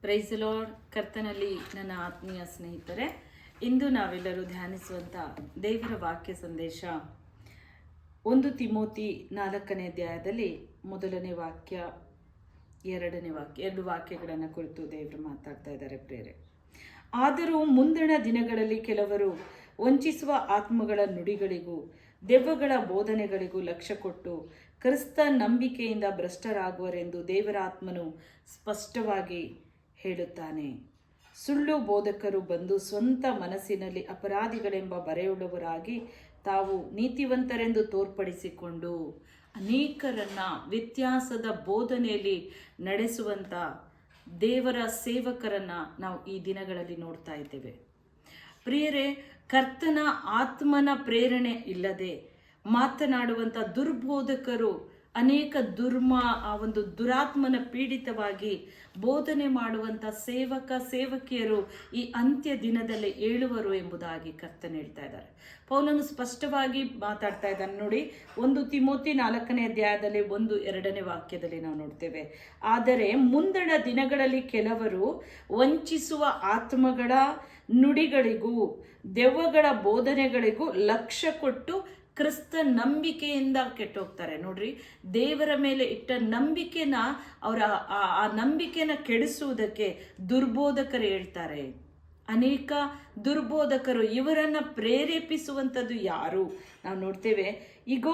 Price lord. ಕರ್ತನಲ್ಲಿ ನನ್ನ ಆತ್ಮೀಯ ಸ್ನೇಹಿತರೆ, ಇಂದು ನಾವೆಲ್ಲರೂ ಧ್ಯಾನಿಸುವಂಥ ದೇವರ ವಾಕ್ಯ ಸಂದೇಶ 1 ತಿಮೋತಿ 4ನೇ ಅಧ್ಯಾಯದಲ್ಲಿ 1ನೇ ವಾಕ್ಯ 2ನೇ ವಾಕ್ಯ 2 ವಾಕ್ಯಗಳನ್ನು ಕುರಿತು ದೇವರು ಮಾತಾಡ್ತಾ ಇದ್ದಾರೆ ಪ್ರೇರೆ. ಆದರೂ ಮುಂದಿನ ದಿನಗಳಲ್ಲಿ ಕೆಲವರು ವಂಚಿಸುವ ಆತ್ಮಗಳ ನುಡಿಗಳಿಗೂ ದೆವ್ವಗಳ ಬೋಧನೆಗಳಿಗೂ ಲಕ್ಷ್ಯ ಕೊಟ್ಟು ಕ್ರಿಸ್ತ ನಂಬಿಕೆಯಿಂದ ಭ್ರಷ್ಟರಾಗುವರೆಂದು ದೇವರ ಆತ್ಮನು ಸ್ಪಷ್ಟವಾಗಿ ಹೇಳುತ್ತಾನೆ. ಸುಳ್ಳು ಬೋಧಕರು ಬಂದು ಸ್ವಂತ ಮನಸ್ಸಿನಲ್ಲಿ ಅಪರಾಧಿಗಳೆಂಬ ಬರೆಯುಳ್ಳವರಾಗಿ ತಾವು ನೀತಿವಂತರೆಂದು ತೋರ್ಪಡಿಸಿಕೊಂಡು ಅನೇಕರನ್ನ ವ್ಯತ್ಯಾಸದ ಬೋಧನೆಯಲ್ಲಿ ನಡೆಸುವಂಥ ದೇವರ ಸೇವಕರನ್ನ ನಾವು ಈ ದಿನಗಳಲ್ಲಿ ನೋಡ್ತಾ ಇದ್ದೇವೆ. ಪ್ರಿಯರೇ, ಕರ್ತನ ಆತ್ಮನ ಪ್ರೇರಣೆ ಇಲ್ಲದೆ ಮಾತನಾಡುವಂಥ ದುರ್ಬೋಧಕರು ಅನೇಕ ಒಂದು ದುರಾತ್ಮನ ಪೀಡಿತವಾಗಿ ಬೋಧನೆ ಮಾಡುವಂಥ ಸೇವಕಿಯರು ಈ ಅಂತ್ಯ ದಿನದಲ್ಲಿ ಏಳುವರು ಎಂಬುದಾಗಿ ಕರ್ತನ ಹೇಳ್ತಾ ಇದ್ದಾರೆ. ಪೌಲನು ಸ್ಪಷ್ಟವಾಗಿ ಮಾತಾಡ್ತಾ ಇದ್ದಾನೆ ನೋಡಿ. 1 ತಿಮೋತಿ 4ನೇ ಅಧ್ಯಾಯದಲ್ಲಿ 1-2ನೇ ವಾಕ್ಯದಲ್ಲಿ ನಾವು ನೋಡ್ತೇವೆ. ಆದರೆ ಮುಂದಣ ದಿನಗಳಲ್ಲಿ ಕೆಲವರು ವಂಚಿಸುವ ಆತ್ಮಗಳ ನುಡಿಗಳಿಗೂ ದೆವ್ವಗಳ ಬೋಧನೆಗಳಿಗೂ ಲಕ್ಷ್ಯ ಕೊಟ್ಟು ಕ್ರಿಸ್ತ ನಂಬಿಕೆಯಿಂದ ಕೆಟ್ಟೋಗ್ತಾರೆ. ನೋಡ್ರಿ, ದೇವರ ಮೇಲೆ ಇಟ್ಟ ನಂಬಿಕೆನ ಆ ನಂಬಿಕೆನ ಕೆಡಿಸುವುದಕ್ಕೆ ದುರ್ಬೋಧಕರು ಹೇಳ್ತಾರೆ. ಅನೇಕ ದುರ್ಬೋಧಕರು ಇವರನ್ನ ಪ್ರೇರೇಪಿಸುವಂಥದ್ದು ಯಾರು ನಾವು ನೋಡ್ತೇವೆ. ಈಗ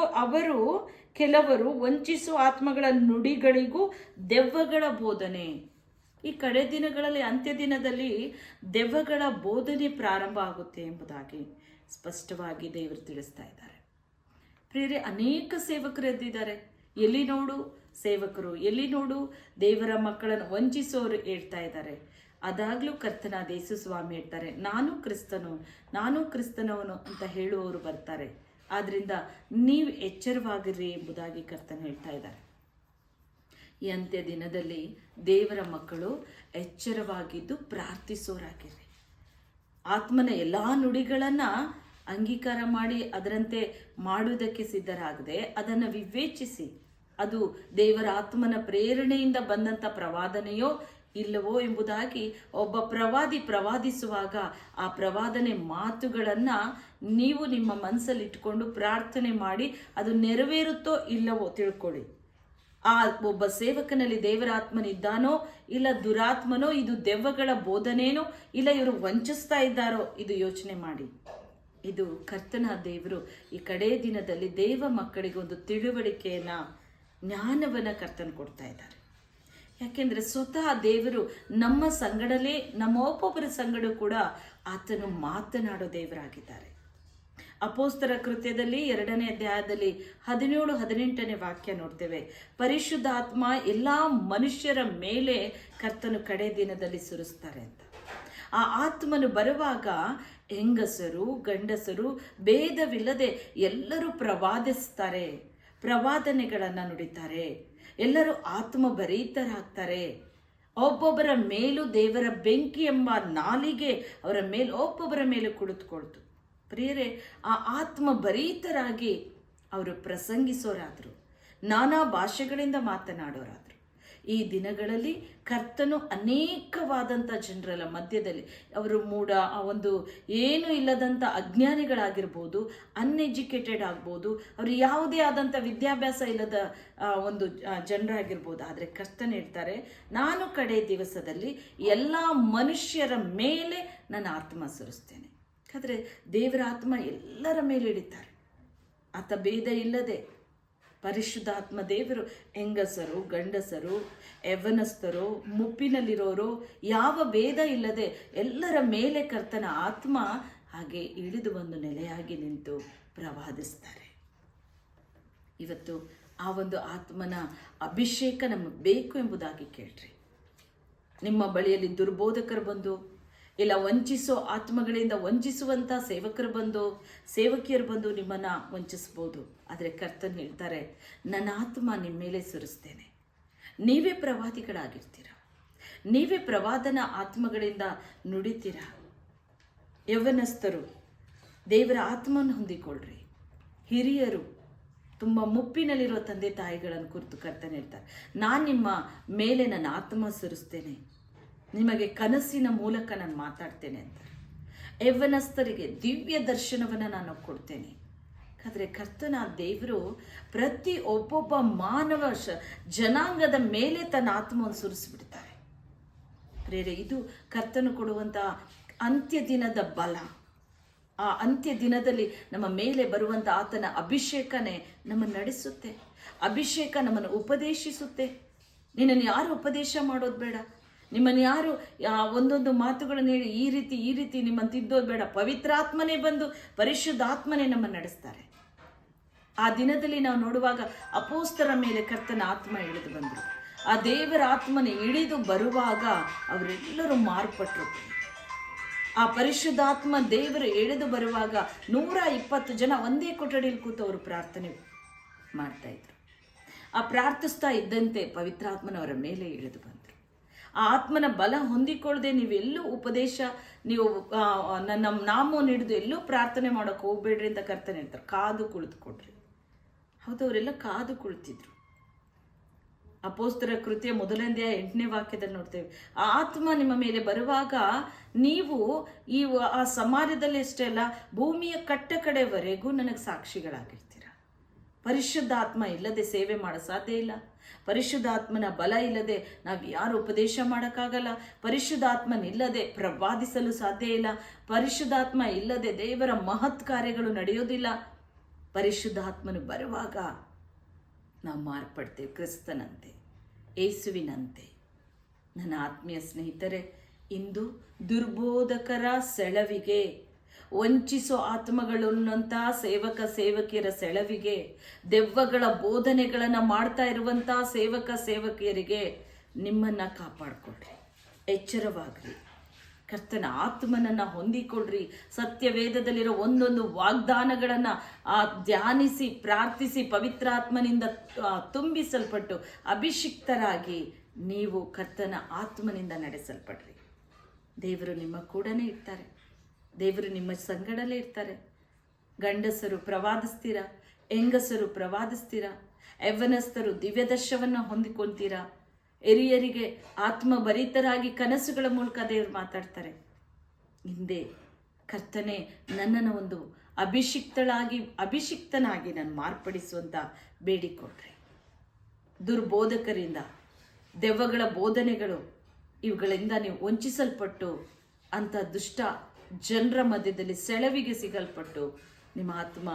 ಕೆಲವರು ವಂಚಿಸುವ ಆತ್ಮಗಳ ನುಡಿಗಳಿಗೂ ದೆವ್ವಗಳ ಬೋಧನೆ. ಈ ಕಡೆ ದಿನಗಳಲ್ಲಿ ಅಂತ್ಯ ದಿನದಲ್ಲಿ ದೆವ್ವಗಳ ಬೋಧನೆ ಪ್ರಾರಂಭ ಆಗುತ್ತೆ ಎಂಬುದಾಗಿ ಸ್ಪಷ್ಟವಾಗಿ ದೇವರು ತಿಳಿಸ್ತಾ ಇದ್ದಾರೆ. ಪ್ರಿಯರೇ, ಅನೇಕ ಸೇವಕರು ಎದ್ದಿದ್ದಾರೆ. ಎಲ್ಲಿ ನೋಡು ಸೇವಕರು, ಎಲ್ಲಿ ನೋಡು ದೇವರ ಮಕ್ಕಳನ್ನು ವಂಚಿಸೋರು ಹೇಳ್ತಾ ಇದ್ದಾರೆ. ಅದಾಗ್ಲೂ ಕರ್ತನಾದ ಯೇಸು ಸ್ವಾಮಿ ಹೇಳ್ತಾರೆ, ನಾನು ಕ್ರಿಸ್ತನವನು ಅಂತ ಹೇಳುವವರು ಬರ್ತಾರೆ. ಆದ್ರಿಂದ ನೀವು ಎಚ್ಚರವಾಗಿರ್ರಿ ಎಂಬುದಾಗಿ ಕರ್ತನ ಹೇಳ್ತಾ ಇದ್ದಾರೆ. ಈ ಅಂತ್ಯ ದಿನದಲ್ಲಿ ದೇವರ ಮಕ್ಕಳು ಎಚ್ಚರವಾಗಿದ್ದು ಪ್ರಾರ್ಥಿಸೋರಾಗಿರ್ರಿ. ಆತ್ಮನ ಎಲ್ಲ ನುಡಿಗಳನ್ನು ಅಂಗೀಕಾರ ಮಾಡಿ ಅದರಂತೆ ಮಾಡುವುದಕ್ಕೆ ಸಿದ್ಧರಾಗದೆ ಅದನ್ನು ವಿವೇಚಿಸಿ ಅದು ದೇವರ ಆತ್ಮನ ಪ್ರೇರಣೆಯಿಂದ ಬಂದಂಥ ಪ್ರವಾದನೆಯೋ ಇಲ್ಲವೋ ಎಂಬುದಾಗಿ ಒಬ್ಬ ಪ್ರವಾದಿಸುವಾಗ ಆ ಪ್ರವಾದನೆ ಮಾತುಗಳನ್ನು ನೀವು ನಿಮ್ಮ ಮನಸ್ಸಲ್ಲಿ ಇಟ್ಕೊಂಡು ಪ್ರಾರ್ಥನೆ ಮಾಡಿ ಅದು ನೆರವೇರುತ್ತೋ ಇಲ್ಲವೋ ತಿಳ್ಕೊಳ್ಳಿ. ಆ ಒಬ್ಬ ಸೇವಕನಲ್ಲಿ ದೇವರ ಆತ್ಮನಿದ್ದಾನೋ ಇಲ್ಲ ದುರಾತ್ಮನೋ, ಇದು ದೆವ್ವಗಳ ಬೋಧನೇನೋ ಇಲ್ಲ ಇವರು ವಂಚಿಸ್ತಾ ಇದ್ದಾರೋ ಇದು ಯೋಚನೆ ಮಾಡಿ. ಇದು ಕರ್ತನ ದೇವರು ಈ ಕಡೇ ದಿನದಲ್ಲಿ ದೇವ ಮಕ್ಕಳಿಗೆ ಒಂದು ತಿಳುವಳಿಕೆಯನ್ನ ಜ್ಞಾನವನ್ನ ಕರ್ತನ ಕೊಡ್ತಾ ಇದ್ದಾರೆ. ಯಾಕೆಂದ್ರೆ ಸ್ವತಃ ದೇವರು ನಮ್ಮ ಸಂಗಡಲೇ ನಮ್ಮ ಒಬ್ಬೊಬ್ಬರ ಸಂಗಡ ಕೂಡ ಆತನು ಮಾತನಾಡೋ ದೇವರಾಗಿದ್ದಾರೆ. ಅಪೋಸ್ತರ ಕೃತ್ಯದಲ್ಲಿ 2ನೇ ಅಧ್ಯಾಯದಲ್ಲಿ 17-18ನೇ ವಾಕ್ಯ ನೋಡ್ತೇವೆ. ಪರಿಶುದ್ಧಾತ್ಮ ಎಲ್ಲಾ ಮನುಷ್ಯರ ಮೇಲೆ ಕರ್ತನು ಕಡೆ ದಿನದಲ್ಲಿ ಸುರಿಸ್ತಾರೆ ಅಂತ. ಆ ಆತ್ಮನು ಬರುವಾಗ ಹೆಂಗಸರು ಗಂಡಸರು ಭೇದವಿಲ್ಲದೆ ಎಲ್ಲರೂ ಪ್ರವಾದಿಸ್ತಾರೆ, ಪ್ರವಾದನೆಗಳನ್ನು ನುಡಿತಾರೆ, ಎಲ್ಲರೂ ಆತ್ಮಭರಿತರಾಗ್ತಾರೆ. ಒಬ್ಬೊಬ್ಬರ ಮೇಲೂ ದೇವರ ಬೆಂಕಿ ಎಂಬ ನಾಲಿಗೆ ಅವರ ಮೇಲೆ ಒಬ್ಬೊಬ್ಬರ ಮೇಲೆ ಕುಳಿತುಕೊಳ್ತು. ಪ್ರಿಯರೇ, ಆ ಆತ್ಮಭರಿತರಾಗಿ ಅವರು ಪ್ರಸಂಗಿಸೋರಾದ್ರು, ನಾನಾ ಭಾಷೆಗಳಿಂದ ಮಾತನಾಡೋರಾದ್ರು. ಈ ದಿನಗಳಲ್ಲಿ ಕರ್ತನು ಅನೇಕವಾದಂಥ ಜನರಲ್ಲ ಮಧ್ಯದಲ್ಲಿ ಅವರು ಒಂದು ಏನೂ ಇಲ್ಲದಂಥ ಅಜ್ಞಾನಿಗಳಾಗಿರ್ಬೋದು, ಅನ್ಎಜುಕೇಟೆಡ್ ಆಗ್ಬೋದು, ಅವರು ಯಾವುದೇ ಆದಂಥ ವಿದ್ಯಾಭ್ಯಾಸ ಇಲ್ಲದ ಒಂದು ಜನರಾಗಿರ್ಬೋದು. ಆದರೆ ಕರ್ತನು ಹೇಳ್ತಾರೆ, ನಾನು ಕಡೆ ದಿವಸದಲ್ಲಿ ಎಲ್ಲ ಮನುಷ್ಯರ ಮೇಲೆ ನನ್ನ ಆತ್ಮ ಸುರಿಸ್ತೇನೆ. ಆದರೆ ದೇವರ ಆತ್ಮ ಎಲ್ಲರ ಮೇಲೆ ಇಳಿತಾರೆ. ಆತ ಭೇದ ಇಲ್ಲದೆ ಪರಿಶುದ್ಧಾತ್ಮ ದೇವರು ಹೆಂಗಸರು ಗಂಡಸರು ಯೌವನಸ್ಥರು ಮುಪ್ಪಿನಲ್ಲಿರೋರು ಯಾವ ಭೇದ ಇಲ್ಲದೆ ಎಲ್ಲರ ಮೇಲೆ ಕರ್ತನ ಆತ್ಮ ಹಾಗೆ ಇಳಿದು ಒಂದು ನೆಲೆಯಾಗಿ ನಿಂತು ಪ್ರವಾದಿಸ್ತಾರೆ. ಇವತ್ತು ಆ ಒಂದು ಆತ್ಮನ ಅಭಿಷೇಕ ನಮಗೆ ಬೇಕು ಎಂಬುದಾಗಿ ಕೇಳ್ರಿ. ನಿಮ್ಮ ಬಳಿಯಲ್ಲಿ ದುರ್ಬೋಧಕರು ಬಂದು ಇಲ್ಲ ವಂಚಿಸೋ ಆತ್ಮಗಳಿಂದ ವಂಚಿಸುವಂಥ ಸೇವಕಿಯರು ಬಂದು ನಿಮ್ಮನ್ನು ವಂಚಿಸ್ಬೋದು. ಆದರೆ ಕರ್ತನ್ ಹೇಳ್ತಾರೆ, ನನ್ನ ಆತ್ಮ ನಿಮ್ಮ ಮೇಲೆ ಸುರಿಸ್ತೇನೆ. ನೀವೇ ಪ್ರವಾದಿಗಳಾಗಿರ್ತೀರ, ನೀವೇ ಪ್ರವಾದನ ಆತ್ಮಗಳಿಂದ ನುಡಿತೀರ. ಯೌವನಸ್ಥರು ದೇವರ ಆತ್ಮವನ್ನು ಹೊಂದಿಕೊಳ್ಳ್ರಿ. ಹಿರಿಯರು ತುಂಬ ಮುಪ್ಪಿನಲ್ಲಿರೋ ತಂದೆ ತಾಯಿಗಳನ್ನು ಕುರಿತು ಕರ್ತನೆ ಹೇಳ್ತಾರೆ, ನಾನು ನಿಮ್ಮ ಮೇಲೆ ನನ್ನ ಆತ್ಮ ಸುರಿಸ್ತೇನೆ. ನಿಮಗೆ ಕನಸಿನ ಮೂಲಕ ನಾನು ಮಾತಾಡ್ತೇನೆ ಅಂತಾರೆ. ಯೌವನಸ್ಥರಿಗೆ ದಿವ್ಯ ದರ್ಶನವನ್ನು ನಾನು ಕೊಡ್ತೇನೆ. ಆದರೆ ಕರ್ತನ ದೇವರು ಪ್ರತಿ ಒಬ್ಬೊಬ್ಬ ಮಾನವ ಜನಾಂಗದ ಮೇಲೆ ತನ್ನ ಆತ್ಮವನ್ನು ಸುರಿಸಿಬಿಡ್ತಾರೆ. ಪ್ರೇರೆ, ಇದು ಕರ್ತನು ಕೊಡುವಂಥ ಅಂತ್ಯ ದಿನದ ಬಲ. ಆ ಅಂತ್ಯ ದಿನದಲ್ಲಿ ನಮ್ಮ ಮೇಲೆ ಬರುವಂಥ ಆತನ ಅಭಿಷೇಕನೇ ನಮ್ಮನ್ನು ನಡೆಸುತ್ತೆ. ಅಭಿಷೇಕ ನಮ್ಮನ್ನು ಉಪದೇಶಿಸುತ್ತೆ. ನಿನ್ನನ್ನು ಯಾರು ಉಪದೇಶ ಮಾಡೋದು ಬೇಡ. ನಿಮ್ಮನ್ನು ಯಾರು ಒಂದೊಂದು ಮಾತುಗಳನ್ನು ಹೇಳಿ ಈ ರೀತಿ ನಿಮ್ಮನ್ನು ತಿದ್ದೋದು ಬೇಡ. ಪವಿತ್ರಾತ್ಮನೇ ಬಂದು, ಪರಿಶುದ್ಧಾತ್ಮನೇ ನಮ್ಮನ್ನು ನಡೆಸ್ತಾರೆ. ಆ ದಿನದಲ್ಲಿ ನಾವು ನೋಡುವಾಗ ಅಪೋಸ್ತರ ಮೇಲೆ ಕರ್ತನ ಆತ್ಮ ಇಳಿದು ಬಂದರು. ಆ ದೇವರ ಆತ್ಮನ ಇಳಿದು ಬರುವಾಗ ಅವರೆಲ್ಲರೂ ಮಾರ್ಪಟ್ಟರು. ಆ ಪರಿಶುದ್ಧಾತ್ಮ ದೇವರು ಎಳೆದು ಬರುವಾಗ 120 ಜನ ಒಂದೇ ಕೊಠಡಿಯಲ್ಲಿ ಕೂತು ಅವರು ಪ್ರಾರ್ಥನೆ ಮಾಡ್ತಾ ಇದ್ರು. ಆ ಪ್ರಾರ್ಥಿಸ್ತಾ ಇದ್ದಂತೆ ಪವಿತ್ರಾತ್ಮನವರ ಮೇಲೆ ಇಳಿದು ಬಂದರು. ಆ ಆತ್ಮನ ಬಲ ಹೊಂದಿಕೊಳ್ಳದೆ ನೀವೆಲ್ಲೂ ಉಪದೇಶ, ನೀವು ನನ್ನ ನಾಮವನ್ನು ಹಿಡಿದು ಎಲ್ಲೂ ಪ್ರಾರ್ಥನೆ ಮಾಡೋಕೆ ಹೋಗ್ಬೇಡ್ರಿ ಅಂತ ಕರ್ತನೆ ಹೇಳ್ತಾರೆ. ಕಾದು ಕುಳಿತುಕೊಡ್ರಿ. ಹೌದು, ಅವರೆಲ್ಲ ಕಾದು ಕುಳಿತಿದ್ರು. ಅಪೋಸ್ತರ ಕೃತ್ಯ 1 ವಾಕ್ಯದಲ್ಲಿ ನೋಡ್ತೇವೆ. ಆ ಆತ್ಮ ನಿಮ್ಮ ಮೇಲೆ ಬರುವಾಗ ನೀವು ಆ ಸಮಾರ್ಯದಲ್ಲಿ ಅಷ್ಟೇ ಅಲ್ಲ, ಭೂಮಿಯ ಕಡೆವರೆಗೂ ನನಗೆ ಸಾಕ್ಷಿಗಳಾಗಿರ್ತೀರ. ಪರಿಶುದ್ಧಾತ್ಮ ಇಲ್ಲದೆ ಸೇವೆ ಮಾಡೋ ಸಾಧ್ಯ ಇಲ್ಲ. ಪರಿಶುದ್ಧಾತ್ಮನ ಬಲ ಇಲ್ಲದೆ ನಾವು ಯಾರು ಉಪದೇಶ ಮಾಡೋಕ್ಕಾಗಲ್ಲ. ಪರಿಶುದ್ಧಾತ್ಮನಿಲ್ಲದೆ ಪ್ರವಾದಿಸಲು ಸಾಧ್ಯ ಇಲ್ಲ. ಪರಿಶುದ್ಧಾತ್ಮ ಇಲ್ಲದೆ ದೇವರ ಮಹತ್ ಕಾರ್ಯಗಳು ನಡೆಯೋದಿಲ್ಲ. ಪರಿಶುದ್ಧಾತ್ಮನು ಬರುವಾಗ ನಾವು ಮಾರ್ಪಡ್ತೇವೆ, ಕ್ರಿಸ್ತನಂತೆ, ಯೇಸುವಿನಂತೆ. ನನ್ನ ಆತ್ಮೀಯ ಸ್ನೇಹಿತರೆ, ಇಂದು ದುರ್ಬೋಧಕರ ಸೆಳವಿಗೆ, ವಂಚಿಸೋ ಆತ್ಮಗಳನ್ನಂಥ ಸೇವಕ ಸೇವಕಿಯರ ಸೆಳವಿಗೆ, ದೆವ್ವಗಳ ಬೋಧನೆಗಳನ್ನು ಮಾಡ್ತಾ ಇರುವಂಥ ಸೇವಕ ಸೇವಕಿಯರಿಗೆ ನಿಮ್ಮನ್ನು ಕಾಪಾಡಿಕೊಡ್ರಿ, ಎಚ್ಚರವಾಗ್ರಿ, ಕರ್ತನ ಆತ್ಮನನ್ನು ಹೊಂದಿಕೊಳ್ಳ್ರಿ. ಸತ್ಯವೇದದಲ್ಲಿರೋ ಒಂದೊಂದು ವಾಗ್ದಾನಗಳನ್ನು ಧ್ಯಾನಿಸಿ ಪ್ರಾರ್ಥಿಸಿ ಪವಿತ್ರಾತ್ಮನಿಂದ ತುಂಬಿಸಲ್ಪಟ್ಟು ಅಭಿಷಿಕ್ತರಾಗಿ ನೀವು ಕರ್ತನ ಆತ್ಮನಿಂದ ನಡೆಸಲ್ಪಡ್ರಿ. ದೇವರು ನಿಮ್ಮ ಕೂಡನೇ ಇರ್ತಾರೆ. ದೇವರು ನಿಮ್ಮ ಸಂಗಡಲೇ ಇರ್ತಾರೆ. ಗಂಡಸರು ಪ್ರವಾದಿಸ್ತೀರಾ, ಹೆಂಗಸರು ಪ್ರವಾದಿಸ್ತೀರಾ, ಯೌವನಸ್ಥರು ದಿವ್ಯದರ್ಶವನ್ನು ಹೊಂದಿಕೊಂತೀರಾ, ಹಿರಿಯರಿಗೆ ಆತ್ಮಭರಿತರಾಗಿ ಕನಸುಗಳ ಮೂಲಕ ದೇವರು ಮಾತಾಡ್ತಾರೆ. ಹಿಂದೆ ಕರ್ತನೆ ನನ್ನನ್ನು ಒಂದು ಅಭಿಷಿಕ್ತನಾಗಿ ನಾನು ಮಾರ್ಪಡಿಸುವಂತ ಬೇಡಿಕೊಟ್ರೆ. ದುರ್ಬೋಧಕರಿಂದ, ದೆವ್ವಗಳ ಬೋಧನೆಗಳು ಇವುಗಳಿಂದ ನೀವು ವಂಚಿಸಲ್ಪಟ್ಟು ಅಂಥ ದುಷ್ಟ ಜನರ ಮಧ್ಯದಲ್ಲಿ ಸೆಳವಿಗೆ ಸಿಗಲ್ಪಟ್ಟು ನಿಮ್ಮ ಆತ್ಮ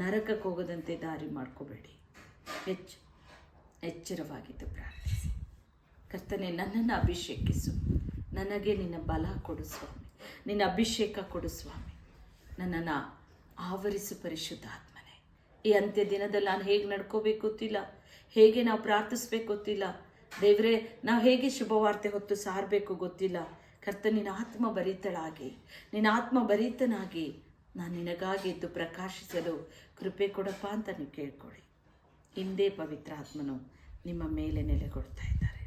ನರಕಕ್ಕೆ ಹೋಗದಂತೆ ದಾರಿ ಮಾಡ್ಕೋಬೇಡಿ. ಎಚ್ಚರವಾಗಿದ್ದು ಪ್ರಾರ್ಥಿಸಿ. ಕರ್ತನೆ, ನನ್ನನ್ನು ಅಭಿಷೇಕಿಸು, ನನಗೆ ನಿನ್ನ ಬಲ ಕೊಡು ಸ್ವಾಮಿ, ನಿನ್ನ ಅಭಿಷೇಕ ಕೊಡು ಸ್ವಾಮಿ, ನನ್ನನ್ನು ಆವರಿಸು ಪರಿಶುದ್ಧಾತ್ಮನೆ. ಈ ಅಂತ್ಯ ದಿನದಲ್ಲಿ ನಾನು ಹೇಗೆ ನಡ್ಕೋಬೇಕು ಗೊತ್ತಿಲ್ಲ, ಹೇಗೆ ನಾವು ಪ್ರಾರ್ಥಿಸ್ಬೇಕು ಗೊತ್ತಿಲ್ಲ ದೇವರೇ, ನಾವು ಹೇಗೆ ಶುಭವಾರ್ತೆ ಹೊತ್ತು ಸಾರಬೇಕು ಗೊತ್ತಿಲ್ಲ. ಕರ್ತ, ನಿನ್ನ ಆತ್ಮ ಭರಿತಳಾಗಿ, ನಿನ್ನ ಆತ್ಮ ಭರಿತನಾಗಿ ನಾನು ನಿನಗಾಗಿ ಎದ್ದು ಪ್ರಕಾಶಿಸಲು ಕೃಪೆ ಕೊಡಪ್ಪ ಅಂತ ನೀವು ಕೇಳ್ಕೊಳ್ಳಿ. ಹಿಂದೆ ಪವಿತ್ರ ಆತ್ಮನು ನಿಮ್ಮ ಮೇಲೆ ನೆಲೆಗೊಳ್ತಾ ಇದ್ದಾರೆ.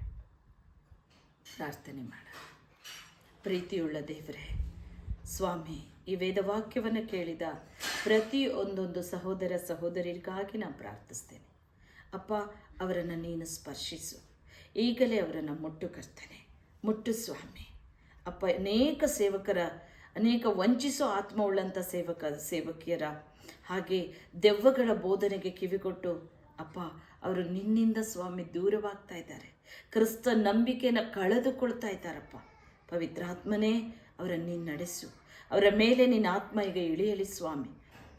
ಪ್ರಾರ್ಥನೆ ಮಾಡ. ಪ್ರೀತಿಯುಳ್ಳ ದೇವರೇ ಸ್ವಾಮಿ, ಈ ವೇದವಾಕ್ಯವನ್ನು ಕೇಳಿದ ಒಂದೊಂದು ಸಹೋದರ ಸಹೋದರಿಗಾಗಿ ನಾನು ಪ್ರಾರ್ಥಿಸ್ತೇನೆ. ಅಪ್ಪ, ಅವರನ್ನು ನೀನು ಸ್ಪರ್ಶಿಸು. ಈಗಲೇ ಅವರನ್ನು ಮುಟ್ಟು ಕರ್ತನೆ, ಮುಟ್ಟು ಸ್ವಾಮಿ. ಅಪ್ಪ, ಅನೇಕ ವಂಚಿಸೋ ಆತ್ಮವುಳ್ಳಂಥ ಸೇವಕಿಯರ ಹಾಗೆ ದೆವ್ವಗಳ ಬೋಧನೆಗೆ ಕಿವಿಗೊಟ್ಟು ಅಪ್ಪ, ಅವರು ನಿನ್ನಿಂದ ಸ್ವಾಮಿ ದೂರವಾಗ್ತಾ ಇದ್ದಾರೆ. ಕ್ರಿಸ್ತ ನಂಬಿಕೆಯನ್ನು ಕಳೆದುಕೊಳ್ತಾ ಇದ್ದಾರಪ್ಪ. ಪವಿತ್ರಾತ್ಮನೇ, ಅವರನ್ನು ನೀನು ನಡೆಸು. ಅವರ ಮೇಲೆ ನಿನ್ನ ಆತ್ಮ ಈಗ ಇಳಿಯಲಿ ಸ್ವಾಮಿ.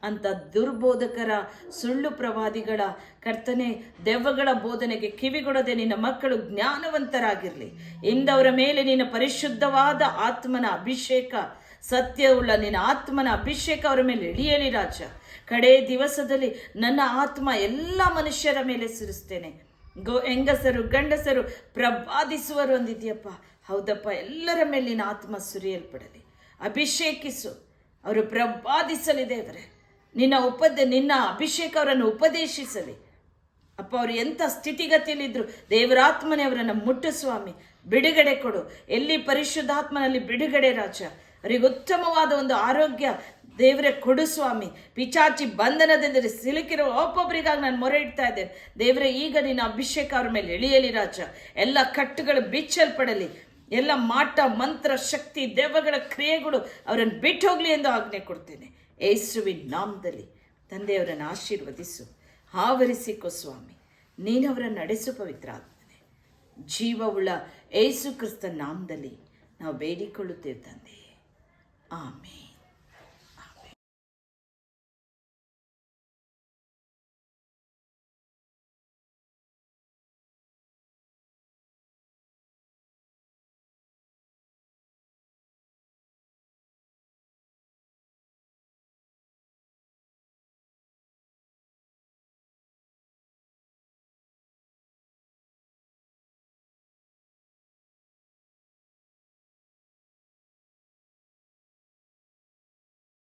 ಅಂಥ ದುರ್ಬೋಧಕರ, ಸುಳ್ಳು ಪ್ರವಾದಿಗಳ ಕರ್ತನೆ, ದೆವ್ವಗಳ ಬೋಧನೆಗೆ ಕಿವಿಗೊಡದೆ ನಿನ್ನ ಮಕ್ಕಳು ಜ್ಞಾನವಂತರಾಗಿರಲಿ. ಇಂದವರ ಮೇಲೆ ನಿನ್ನ ಪರಿಶುದ್ಧವಾದ ಆತ್ಮನ ಅಭಿಷೇಕ, ಸತ್ಯವುಳ್ಳ ನಿನ್ನ ಆತ್ಮನ ಅಭಿಷೇಕ ಅವರ ಮೇಲೆ ಇಳಿಯಲಿ ರಾಜ. ಕಡೇ ದಿವಸದಲ್ಲಿ ನನ್ನ ಆತ್ಮ ಎಲ್ಲ ಮನುಷ್ಯರ ಮೇಲೆ ಸುರಿಸ್ತೇನೆ. ಹೆಂಗಸರು ಗಂಡಸರು ಪ್ರವಾದಿಸುವರು ಅಂದಿದ್ಯಪ್ಪ. ಹೌದಪ್ಪ, ಎಲ್ಲರ ಮೇಲೆ ನಿನ್ನ ಆತ್ಮ ಸುರಿಯಲ್ಪಡಲಿ. ಅಭಿಷೇಕಿಸು, ಅವರು ಪ್ರವಾದಿಸಲಿ ದೇವರೇ. ನಿನ್ನ ಅಭಿಷೇಕ ಅವರನ್ನು ಉಪದೇಶಿಸಲಿ ಅಪ್ಪ. ಅವರು ಎಂಥ ಸ್ಥಿತಿಗತಿಯಲ್ಲಿದ್ದರು, ದೇವರಾತ್ಮನೇ ಅವರನ್ನು ಮುಟ್ಟು ಸ್ವಾಮಿ. ಬಿಡುಗಡೆ ಕೊಡು. ಎಲ್ಲಿ ಪರಿಶುದ್ಧಾತ್ಮನಲ್ಲಿ ಬಿಡುಗಡೆ ರಾಜ. ಅವರಿಗೆ ಉತ್ತಮವಾದ ಒಂದು ಆರೋಗ್ಯ ದೇವರೇ ಕೊಡು ಸ್ವಾಮಿ. ಪಿಚಾಚಿ ಬಂಧನದಿಂದ ಸಿಲುಕಿರುವ ಒಬ್ಬೊಬ್ಬರಿಗಾಗಿ ನಾನು ಮೊರೆ ಇಡ್ತಾ ಇದ್ದೇನೆ ದೇವರೇ. ಈಗ ನಿನ್ನ ಅಭಿಷೇಕ ಅವ್ರ ಮೇಲೆ ಇಳಿಯಲಿ ರಾಜ. ಎಲ್ಲ ಕಟ್ಟುಗಳು ಬಿಚ್ಚಲ್ಪಡಲಿ. ಎಲ್ಲ ಮಾಟ ಮಂತ್ರ ಶಕ್ತಿ ದೆವ್ವಗಳ ಕ್ರಿಯೆಗಳು ಅವರನ್ನು ಬಿಟ್ಟು ಹೋಗಲಿ ಎಂದು ಆಜ್ಞೆ ಕೊಡ್ತೇನೆ ಯೇಸುವಿನ ನಾಮದಲ್ಲಿ. ತಂದೆಯವರನ್ನು ಆಶೀರ್ವದಿಸು, ಆವರಿಸಿಕೋ ಸ್ವಾಮಿ. ನೀನವರನ್ನು ನಡೆಸು ಪವಿತ್ರ ಆತ್ಮನೇ. ಜೀವವುಳ್ಳ ಯೇಸು ಕ್ರಿಸ್ತನ ನಾಮದಲ್ಲಿ ನಾವು ಬೇಡಿಕೊಳ್ಳುತ್ತೇವೆ ತಂದೆ. ಆಮೇನ್.